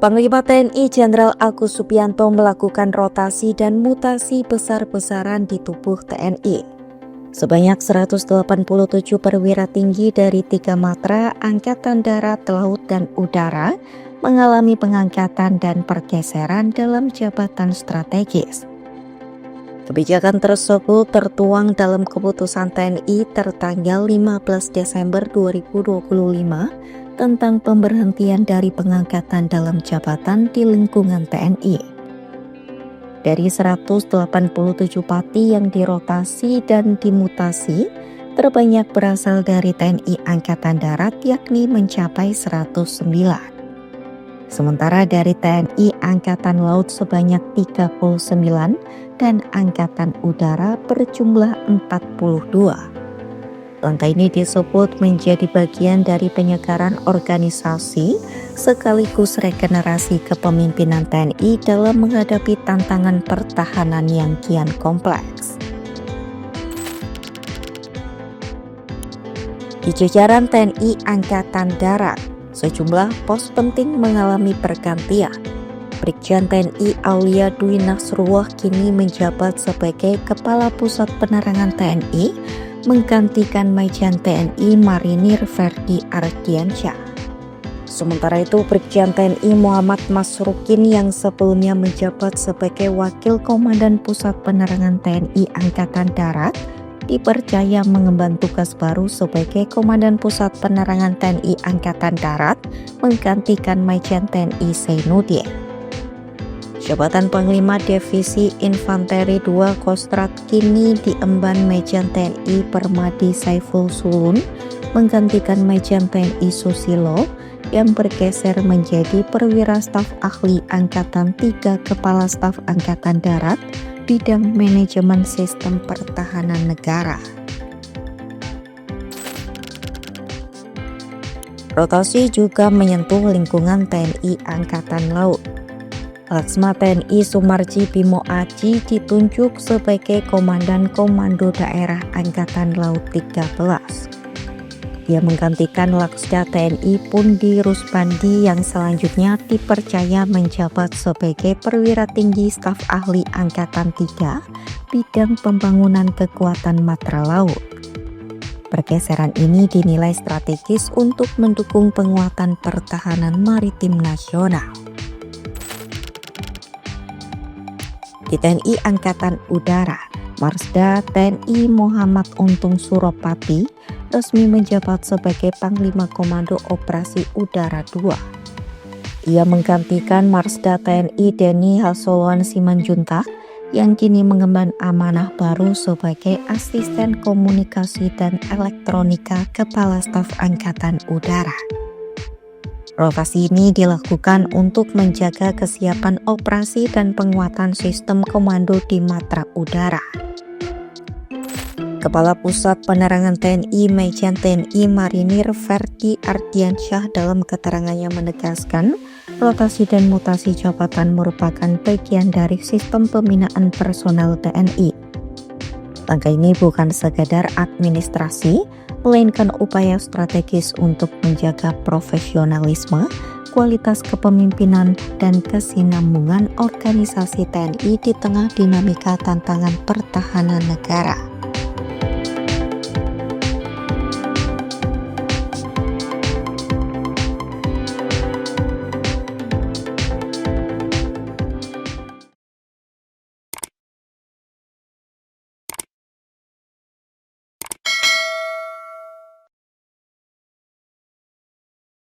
Panglima TNI Jenderal Agus Subianto melakukan rotasi dan mutasi besar-besaran di tubuh TNI. Sebanyak 187 perwira tinggi dari 3 matra Angkatan Darat, Laut, dan Udara mengalami pengangkatan dan pergeseran dalam jabatan strategis. Kebijakan tersebut tertuang dalam keputusan TNI tertanggal 15 Desember 2025 tentang pemberhentian dari pengangkatan dalam jabatan di lingkungan TNI. Dari 187 pati yang dirotasi dan dimutasi, terbanyak berasal dari TNI Angkatan Darat yakni mencapai 109. Sementara dari TNI Angkatan Laut sebanyak 39 dan Angkatan Udara berjumlah 42. Langkah ini disebut menjadi bagian dari penyegaran organisasi sekaligus regenerasi kepemimpinan TNI dalam menghadapi tantangan pertahanan yang kian kompleks. Di jajaran TNI Angkatan Darat, sejumlah pos penting mengalami pergantian. Brigjen TNI Aulia Dwi Nasrullah kini menjabat sebagai Kepala Pusat Penerangan TNI, menggantikan Majen TNI Marinir Ferdi Ardiansyah. Sementara itu, Brigjen TNI Muhammad Masrukin yang sebelumnya menjabat sebagai Wakil Komandan Pusat Penerangan TNI Angkatan Darat dipercaya mengemban tugas baru sebagai Komandan Pusat Penerangan TNI Angkatan Darat, menggantikan Majen TNI Zainuddin. Jabatan Panglima Divisi Infanteri 2 Kostrat kini diemban Majen TNI Permadi Saiful Sulun, menggantikan Majen TNI Susilo yang bergeser menjadi Perwira Staf Ahli Angkatan 3 Kepala Staf Angkatan Darat bidang manajemen sistem pertahanan negara. Rotasi juga menyentuh lingkungan TNI Angkatan Laut. Laksma TNI Sumarji Bimo Aji ditunjuk sebagai Komandan Komando Daerah Angkatan Laut 13. Dia menggantikan Laksda TNI Pundi Rusbandi yang selanjutnya dipercaya menjabat sebagai Perwira Tinggi Staf Ahli Angkatan 3 bidang pembangunan kekuatan matra laut. Pergeseran ini dinilai strategis untuk mendukung penguatan pertahanan maritim nasional. Di TNI Angkatan Udara, Marsda TNI Muhammad Untung Suropati resmi menjabat sebagai Panglima Komando Operasi Udara 2. Ia menggantikan Marsda TNI Denny Hasoloan Simanjuntak yang kini mengemban amanah baru sebagai Asisten Komunikasi dan Elektronika Kepala Staf Angkatan Udara. Rotasi ini dilakukan untuk menjaga kesiapan operasi dan penguatan sistem komando di matra udara. Kepala Pusat Penerangan TNI Majen TNI Marinir Ferdi Ardiansyah dalam keterangannya menegaskan, rotasi dan mutasi jabatan merupakan bagian dari sistem pembinaan personel TNI. Langkah ini bukan sekadar administrasi, melainkan upaya strategis untuk menjaga profesionalisme, kualitas kepemimpinan, dan kesinambungan organisasi TNI di tengah dinamika tantangan pertahanan negara.